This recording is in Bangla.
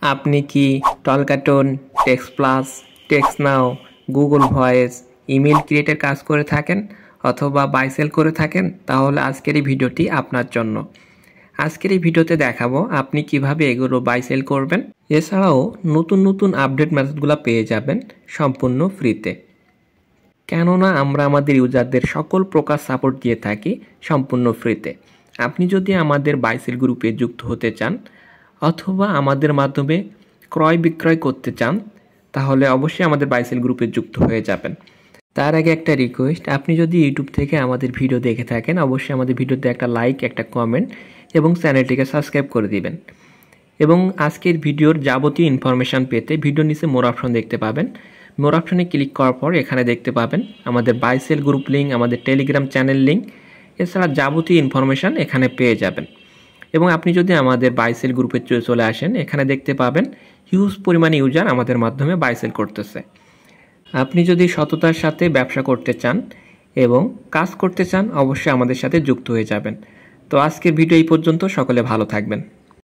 আপনি কি টলকার্টুন, টেক্সট প্লাস, টেক্সট নাও, গুগল ভয়েস, ইমেল ক্রিয়েটের কাজ করে থাকেন অথবা বাই সেল করে থাকেন? তাহলে আজকের এই ভিডিওটি আপনার জন্য। আজকের এই ভিডিওতে দেখাবো আপনি কিভাবে এগুলো বাই সেল করবেন। এছাড়াও নতুন নতুন আপডেট মেথডগুলো পেয়ে যাবেন সম্পূর্ণ ফ্রিতে। কেননা আমরা আমাদের ইউজারদের সকল প্রকার সাপোর্ট দিয়ে থাকি সম্পূর্ণ ফ্রিতে। আপনি যদি আমাদের বাই সেল গ্রুপে যুক্ত হতে চান অথবা আমাদের মাধ্যমে ক্রয় বিক্রয় করতে চান তাহলে অবশ্যই আমাদের বাই সেল গ্রুপে যুক্ত হয়ে যাবেন। তার আগে একটা রিকোয়েস্ট, আপনি যদি ইউটিউব থেকে আমাদের ভিডিও দেখে থাকেন অবশ্যই আমাদের ভিডিওতে একটা লাইক, একটা কমেন্ট এবং চ্যানেলটিকে সাবস্ক্রাইব করে দিবেন। এবং আজকের ভিডিওর যাবতীয় ইনফরমেশান পেতে ভিডিওর নিচে মোর অপশন দেখতে পাবেন। মোর অপশনে ক্লিক করার পর এখানে দেখতে পাবেন আমাদের বাই সেল গ্রুপ লিঙ্ক, আমাদের টেলিগ্রাম চ্যানেল লিঙ্ক, এছাড়া যাবতীয় ইনফরমেশান এখানে পেয়ে যাবেন। এবং আপনি যদি আমাদের বাই সেল গ্রুপে চলে আসেন এখানে দেখতে পাবেন হিউজ পরিমাণে ইউজার আমাদের মাধ্যমে বাই সেল করতেছে। আপনি যদি সততার সাথে ব্যবসা করতে চান এবং কাজ করতে চান অবশ্যই আমাদের সাথে যুক্ত হয়ে যাবেন। তো আজকের ভিডিও এই পর্যন্ত, সকলে ভালো থাকবেন।